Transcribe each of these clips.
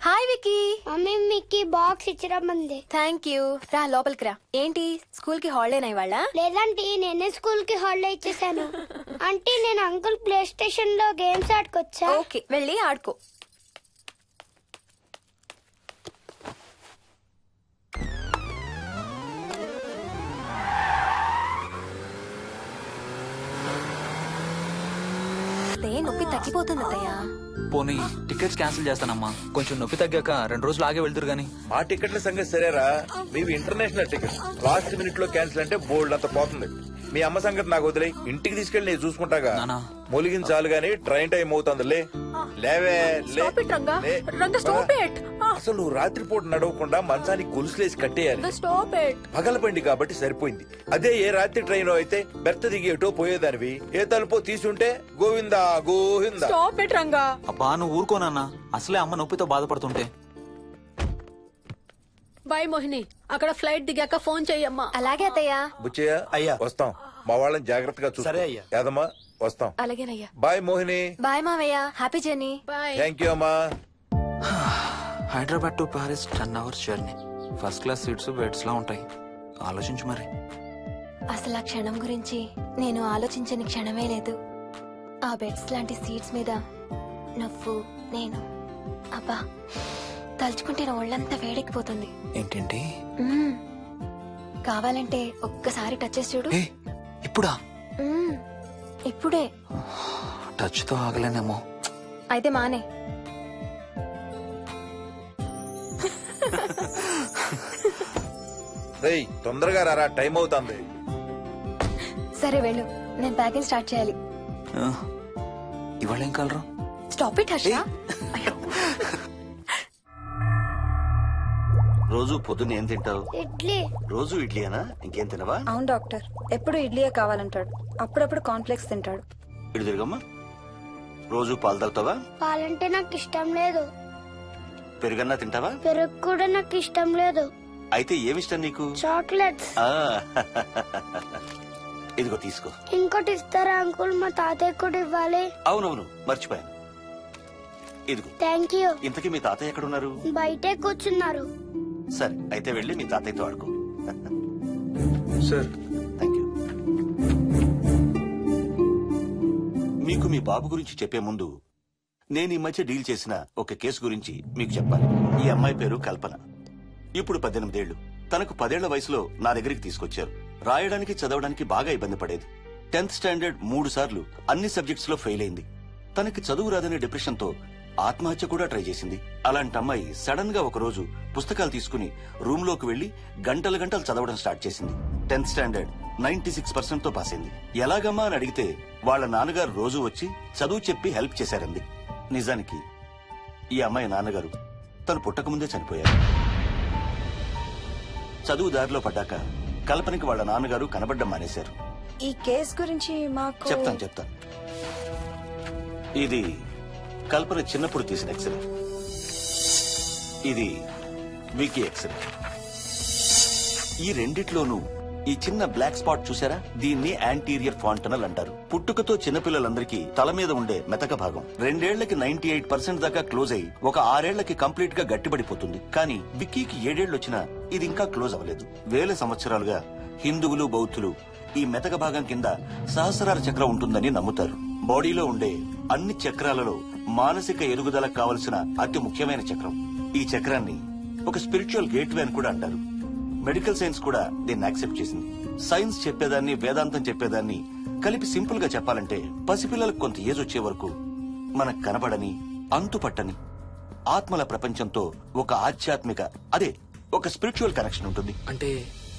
Hi Vicky. Mummy మీకు box ఇచ్చిరమ్మంది. Thank you. రా లోపలికి రా. ఏంటి స్కూల్ కి హాలిడేనా ఇవాళ? లేదంటే నేనే స్కూల్ కి హాలిడే ఇచ్చేసాను. అంటే నేను అంకుల్ ప్లే స్టేషన్ లో గేమ్స్ ఆడుకోవచ్చా? ఓకే, వెళ్ళి ఆడుకో. నొప్పి తగ్గిపోతుంది అత్తయ్య. పోనీ టికెట్స్ క్యాన్సిల్ చేస్తానమ్మా. కొంచెం నొప్పి తగ్గాక 2 రోజులు ఆగే వెళ్తురు గానీ. మా టికెట్ల సంగతి సరేరా, మీవి ఇంటర్నేషనల్ టికెట్స్. లాస్ట్ మినిట్ లో క్యాన్సిల్ అంటే బోల్డ్ అంత పోతుంది. మీ అమ్మ సంగతి నాకు వదిలే, ఇంటికి తీసుకెళ్ళి నేను చూసుకుంటాగా. మొలిగించాలు గాని ట్రైన్ టైం అవుతుంది. లేవే అసలు నువ్వు రాత్రిపూట నడవకుండా మంచానికి గొలుసులేసి కట్టేయాలి. పగలబండి కాబట్టి సరిపోయింది. అదే ఏ రాత్రి ట్రైన్ అయితే బెర్త దిగి ఎటో పోయేదానివి. ఏ తలుపో తీసుంటే గోవిందా గోవిందా. అబ్బా నువ్వు ఊరుకోనన్నా, అసలే అమ్మ నొప్పితో బాధపడుతుంటే. బాయ్ మోహిని, అక్కడ ఫ్లైట్ దిగాక ఫోన్ చెయ్యమ్మా. అలాగే అత్తయ్య. బుచ్చయ్య అయ్యా వస్తాం. మా వాళ్ళని జాగ్రత్తగా చూడు. సరే అయ్యా. యాదమ్మా వస్తాం. అలాగేనయ్యా. బాయ్ మోహిని. బాయ్ మావయ్య. Happy journey. Bye. Thank you అమ్మా. Hyderabad to Paris 10 hours journey. First class seats beds లా ఉంటాయి. ఆలోచించు మరి. అసలు ఆ క్షణం గురించి నేను ఆలోచించని క్షణమే లేదు. ఆ బెడ్స్ లాంటి సీట్స్ మీద నువ్వు నేను, అబ్బా తలుచుకుంటే నా ఒళ్ళంతా వేడెక్కిపోతుంది. ఏంటేంటి? కావాలంటే ఒక్కసారి టచ్ చేసి చూడు. ఇప్పుడా? ఇప్పుడే. టచ్ తో ఆగలేనేమో. అయితే మానే. రేయ్ తొందరగా రారా, టైం అవుతుంది. సరే వెళ్ళు, నేను ప్యాకింగ్ స్టార్ట్ చేయాలి. ఇవాళ ఏం కలరు? Stop it Harsha. రోజు పొద్దున్న ఏం తింటావు? ఇడ్లీ. రోజు ఇడ్లీనా? ఇంకేం తినవా? అవును డాక్టర్, ఎప్పుడు ఇడ్లీయే కావాలంటాడు. అప్పుడప్పుడు కాన్ఫ్లెక్స్ తింటాడు. ఇటు తిరగమ్మా. రోజు పాలు తాగుతావా? పాలంటే నాకు ఇష్టం లేదు. పెరుగన్నా తింటావా? పెరుగు కూడా నాకు ఇష్టం లేదు. అయితే ఏమిష్టం నీకు? చాక్లెట్స్. ఇదిగో తీసుకో. ఇంకోటి ఇస్తారా అంకుల్? మా తాతయ్య కూడా ఇవ్వాలి. అవునవును మర్చిపోయాను. ఇదిగో. Thank you. ఇంతకీ మీ తాతయ్య ఎక్కడున్నారు? బయటే కూర్చున్నారు. సరే అయితే వెళ్ళి మీ తాతయ్యతో ఆడుకో. Sir thank you. మీకు మీ బాబు గురించి చెప్పే ముందు నేను ఈ మధ్య డీల్ చేసిన ఒక కేసు గురించి మీకు చెప్పాలి. ఈ అమ్మాయి పేరు కల్పన. ఇప్పుడు 18 ఏళ్లు. తనకు 10 ఏళ్ల వయసులో నా దగ్గరికి తీసుకొచ్చారు. రాయడానికి చదవడానికి బాగా ఇబ్బంది పడేది. 10th స్టాండర్డ్ 3 సార్లు అన్ని సబ్జెక్ట్స్ లో ఫెయిల్ అయింది. తనకి చదువు రాదనే డిప్రెషన్ తో ఆత్మహత్య కూడా ట్రై చేసింది. అలాంటి అమ్మాయి సడన్ గా ఒక రోజు పుస్తకాలు తీసుకుని రూమ్ లోకి వెళ్లి గంటలు గంటలు చదవడం స్టార్ట్ చేసింది. 10th స్టాండర్డ్ 96% తో పాస్ అయింది. ఎలాగమ్మా అని అడిగితే వాళ్ళ నాన్నగారు రోజు వచ్చి చదువు చెప్పి హెల్ప్ చేశారంది. నిజానికి ఈ అమ్మాయి నాన్నగారు తను పుట్టకముందే చనిపోయారు. చదువు దారిలో పడ్డాక కల్పనకి వాళ్ళ నాన్నగారు కనబడ్డం మానేశారు. ఈ కేస్ గురించి మాకు చెప్తాను. ఇది కల్పన చిన్నప్పుడు తీసిన ఎక్స్రే. ఇది వికీ ఎక్స్రే. ఈ రెండిట్లోనూ ఈ చిన్న బ్లాక్ స్పాట్ చూసారా? దీన్ని యాంటీరియర్ ఫాంటనల్ అంటారు. పుట్టుకతో చిన్నపిల్లలందరికీ తల మీద ఉండే మెతక భాగం 2 ఏళ్లకి 98% దాకా క్లోజ్ అయ్యి ఒక 6 ఏళ్లకి కంప్లీట్ గా గట్టిపడిపోతుంది. కానీ విక్కీకి 7 ఏళ్లు వచ్చినా ఇది ఇంకా క్లోజ్ అవ్వలేదు. వేల సంవత్సరాలుగా హిందువులు బౌద్ధులు ఈ మెతక భాగం కింద సహస్రార చక్రం ఉంటుందని నమ్ముతారు. బాడీలో ఉండే అన్ని చక్రాలలో మానసిక ఎదుగుదలకు కావలసిన అతి ముఖ్యమైన చక్రం. ఈ చక్రాన్ని ఒక స్పిరిచువల్ గేట్వే అని కూడా అంటారు. మెడికల్ సైన్స్ కూడా దీన్ని యాక్సెప్ట్ చేసింది. సైన్స్ చెప్పేదాన్ని వేదాంతం చెప్పేదాన్ని కలిపి సింపుల్ గా చెప్పాలంటే పసిపిల్లలకు కొంత ఏజ్ వచ్చే వరకు మనకు కనబడని అంతుపట్టని ఆత్మల ప్రపంచంతో ఒక ఆధ్యాత్మిక అదే ఒక స్పిరిచువల్ కనెక్షన్ ఉంటుంది. అంటే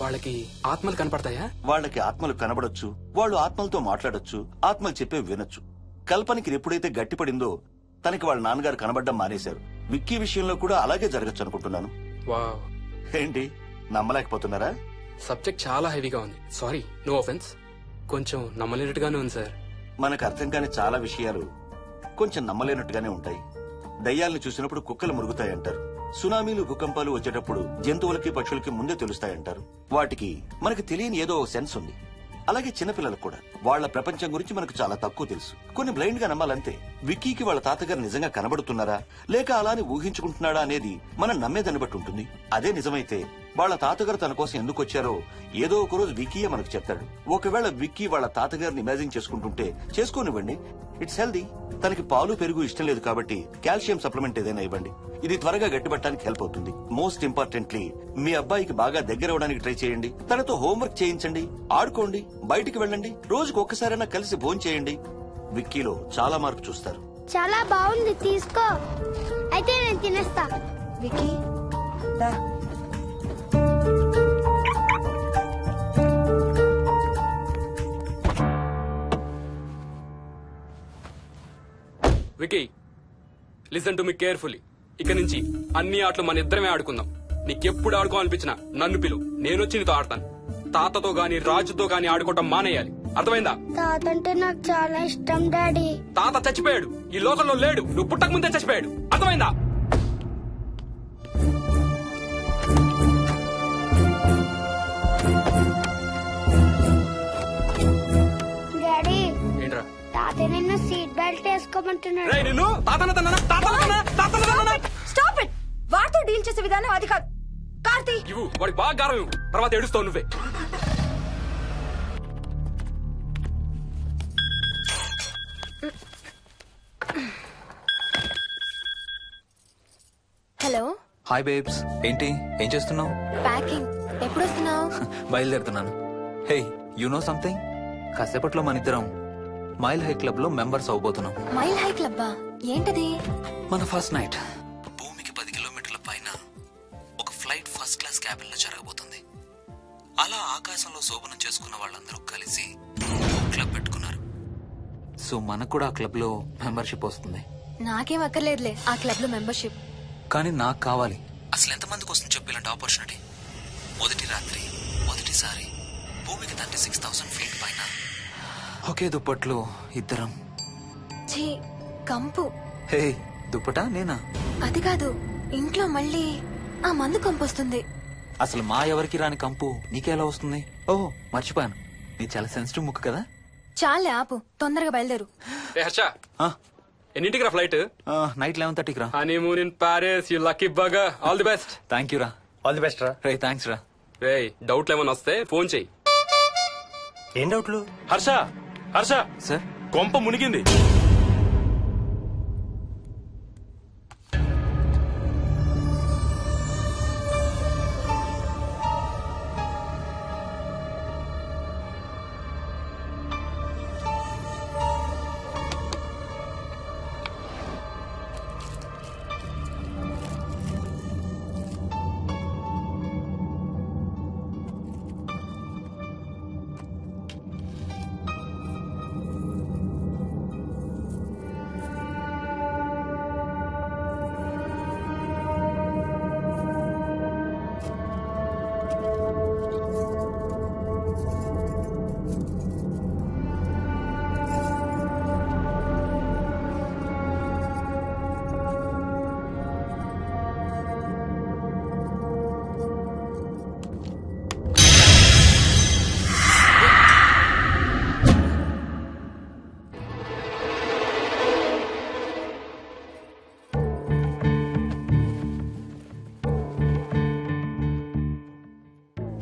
వాళ్ళకి ఆత్మలు కనపడతాయా? వాళ్ళకి ఆత్మలు కనబడొచ్చు, వాళ్ళు ఆత్మలతో మాట్లాడొచ్చు, ఆత్మలు చెప్పే వినొచ్చు. కల్పనకి ఎప్పుడైతే గట్టిపడిందో తనకి వాళ్ళ నాన్నగారు కనబడ్డం మానేశారు. విక్కీ విషయంలో కూడా అలాగే జరగచ్చు అనుకుంటున్నాను. వావ్, ఏంటి నమ్మలేకపోతున్నారా? సబ్జెక్ట్ చాలా హెవీగా ఉంది. Sorry, no offence. కొంచెం నమ్మలేనట్టుగానే ఉంది సార్. మనకు అర్థం కాని చాలా విషయాలు కొంచెం నమ్మలేనట్టుగానే ఉంటాయి. దయ్యాలను చూసినప్పుడు కుక్కలు మురుగుతాయంటారు. సునామీలు భూకంపాలు వచ్చేటప్పుడు జంతువులకి పక్షులకి ముందే తెలుస్తాయంటారు. వాటికి మనకి తెలియని ఏదో సెన్స్ ఉంది. అలాగే చిన్నపిల్లలకు కూడా వాళ్ళ ప్రపంచం గురించి మనకు చాలా తక్కువ తెలుసు. కొన్ని బ్లైండ్ గా నమ్మాలంతే. విక్కీకి వాళ్ళ తాతగారు నిజంగా కనబడుతున్నారా లేక అలానే ఊహించుకుంటున్నాడా అనేది మనం నమ్మేదాన్ని బట్టి ఉంటుంది. అదే నిజమైతే వాళ్ళ తాతగారు తన కోసం ఎందుకు వచ్చారో ఏదో ఒక రోజు విక్కీయే మనకు చెప్తాడు. ఒకవేళ విక్కీ వాళ్ళ తాతగారిని ఇమాజిన్ చేసుకుంటుంటే చేసుకోనివ్వండి, ఇట్స్ హెల్దీ. తనకి పాలు పెరుగు ఇష్టం లేదు కాబట్టి కాల్షియం సప్లిమెంట్ ఏదైనా ఇవ్వండి. ఇది త్వరగా గట్టిపట్టడానికి హెల్ప్ అవుతుంది. మోస్ట్ ఇంపార్టెంట్లీ మీ అబ్బాయికి బాగా దగ్గర అవడానికి ట్రై చేయండి. తనతో హోంవర్క్ చేయించండి, ఆడుకోండి, బయటికి వెళ్ళండి, రోజుకు ఒక్కసారైనా కలిసి భోజనం చేయండి. విక్కీలో చాలా మార్పు చూస్తారు. చాలా బాగుంది, తీసుకో. అయితే నేను తినేస్తా. వికీ దా. Vicky, listen to me carefully. ఇక నుంచి అన్ని ఆటలు మన ఇద్దరమే ఆడుకుందాం. నీకెప్పుడు ఆడుకోవాలనిపించినా నన్ను పిలు, నేనొచ్చి నీతో ఆడతాను. తాతతో గాని రాజుతో గాని ఆడుకోవటం మానేయాలి, అర్థమైందా? తాత అంటే నాకు చాలా ఇష్టం డాడీ. తాత చచ్చిపోయాడు, ఈ లోకంలో లేడు. నువ్వు పుట్టక ముందే చచ్చిపోయాడు, అర్థమైందా? డాడీ, ఏంట్రా? తాత నిన్ను సీట్ బెల్ట్ వేసుకోమంటున్నాడు. రేయ్, నిన్ను స్టాప్ ఇట్. వాడితో డీల్ చేసే విధానం అది కాదు. కార్తీ, ఇవ్వు, వాడికి బాగా గారం ఇవ్వు, తర్వాత ఏడుస్తావు నువ్వే. Hello, hi babes. ఏంటి, ఏం చేస్తున్నావు? ప్యాకింగ్. ఎప్పుడు వస్తున్నావు? బయలుదేరుతున్నాను. Hey, you know something? కాసేపట్లో మన ఇద్దరం మైల్ హై క్లబ్ లో మెంబర్స్ అవబోతున్నాం. మైల్ హై క్లబ్బా? ఏంటది? మన ఫస్ట్ నైట్ భూమికి 10 కిలోమీటర్ల పైన ఒక ఫ్లైట్ ఫస్ట్ క్లాస్ క్యాబిన్ లో జరగబోతుంది. అలా ఆకాశంలో శోభనం చేసుకున్న వాళ్ళందరూ కలిసి క్లబ్ పెట్టుకున్నారు. సో మనకు కూడా ఆ క్లబ్ లో మెంబర్షిప్ వస్తుంది. నాకేం అక్కర్లేదులే ఆ క్లబ్ లో మెంబర్షిప్. కానీ నాకు కావాలి. అసలు ఎంతమందికి వస్తుంది చెప్పు ఇలాంటి ఆపర్చునిటీ? మొదటి రాత్రి, మొదటిసారి భూమికి 36,000 ఫీట్ పైన ఒకే దుప్పట్లో ఇద్దరం. ఛీ, కంపు. హే, దుప్పటా నేనా? అది కాదు, ఇంట్లో మళ్ళీ ఆ మందు కంపొస్తుంది. అసలు మా ఎవరికి రాని కంపు నీకెలా వస్తుంది? ఓహో, మర్చిపోయాను, నీ చాలా సెన్సిటివ్ ముక్కు కదా. చాలే ఆపు, తొందరగా బయలుదేరు. ఏ హర్ష, ఎన్నింటికి రా ఫ్లైట్? నైట్ 11:30కి రా. Honeymoon in Paris, you lucky bugger. All the best. Thank you రా. ఆల్ ది బెస్ట్ రా. రే, థ్యాంక్స్ రా. రే, డౌట్లు ఏమైనా వస్తే ఫోన్ చెయ్యి. ఏం డౌట్లు? హర్ష, హర్ష, సార్, కొంప మునిగింది.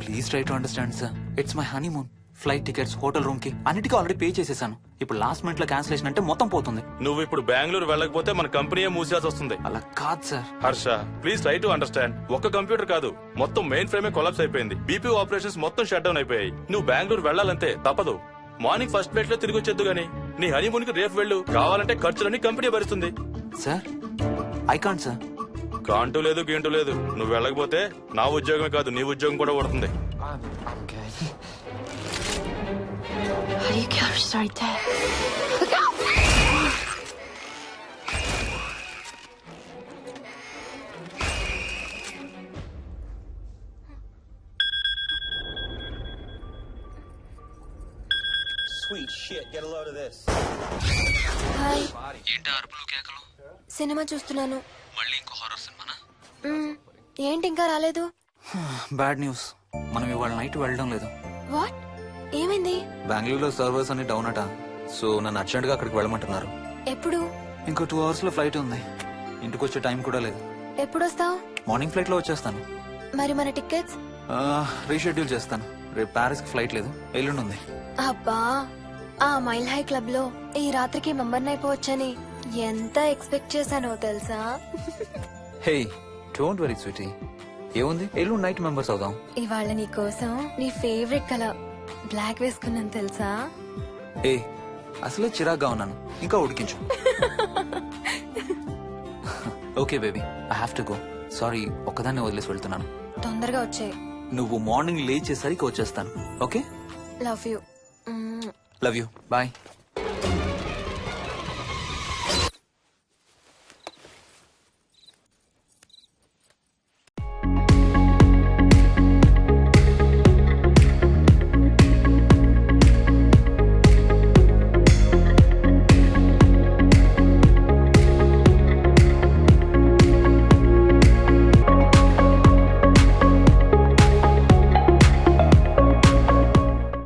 Please try to understand sir. It's my honeymoon. Flight tickets, hotel room కి అన్నిటికీ ఆల్రెడీ పే చేసేసాను. ఇప్పుడు లాస్ట్ మినిట్ లో క్యాన్సిలేషన్ అంటే మొత్తం పోతుంది. నువ్వు ఇప్పుడు బెంగళూరు వెళ్ళకపోతే మన కంపెనీ మూసేయాల్సి వస్తుంది. అలా కాదు sir. Harsha, please try to understand. ఒక్క కంప్యూటర్ కాదు, మొత్తం మెయిన్ ఫ్రేమే కొలాప్స్ అయిపోయింది. బీపీ ఆపరేషన్స్ మొత్తం షట్ డౌన్ అయిపోయాయి. నువ్వు బెంగళూరు వెళ్ళాలంటే తప్పదు. మార్నింగ్ ఫస్ట్ ఫ్లైట్ లో తిరిగి వచ్చేద్దు గానీ నీ హనీమూన్ కి రేపు వెళ్ళు. కావాలంటే ఖర్చులన్నీ కంపెనీ భరిస్తుంది. Sir, I can't sir. Can't లేదు, గీంటూ లేదు. నువ్వు వెళ్ళకపోతే నా ఉద్యోగమే కాదు, నీ ఉద్యోగం కూడా పడుతుంది. హాయ్, ఏంటి అరుపులు కేకలు? సినిమా చూస్తున్నాను. మళ్ళీ ఇంకో హారర్ సినిమానా? ఏంటి ఇంకా రాలేదు? బ్యాడ్ న్యూస్, మనం ఇవాళ నైట్ వెళ్ళడం లేదు. వాట్? ఏమైంది? బెంగళూరులో సర్వర్స్ అన్ని డౌన్ అట, సో నన్ను అర్జెంట్ గా అక్కడికి వెళ్ళమంటున్నారు. ఎప్పుడు? ఇంకో 2 hours లో ఫ్లైట్ ఉంది. ఇంటికి వచ్చే టైం కూడా లేదు. ఎప్పుడు వస్తావు? మార్నింగ్ ఫ్లైట్ లో వచ్చేస్తాను. మరి మన టికెట్స్? రీషెడ్యూల్ చేస్తాను. రేపు ప్యారిస్ కి ఫ్లైట్ లేదు, ఎల్లుండి ఉంది. అబ్బా, ఆ మైల్ హై క్లబ్ లో ఈ రాత్రికి మెంబర్ అయిపోవచ్చని ఎంత ఎక్స్పెక్ట్ చేశానో తెలుసా? హే డోంట్ వరీ స్వీటీ, ఏముంది, ఎల్లుండి నైట్ మెంబర్స్ అవుదాం. ఇవాళ నీ కోసం నీ ఫేవరెట్ కలర్ బ్లాక్ వేసుకున్నాను తెలుసా? ఏ అసలే చిరాగ్గా ఉన్నాను, ఇంకా ఉడికించు. Okay baby, I have to go. Sorry, ఒక్కదాన్ని వదిలేసి వెళ్తున్నాను. తొందరగా వచ్చాయి. నువ్వు మార్నింగ్ లేచేసరికి వచ్చేస్తాను. Okay, love you. Love you, bye.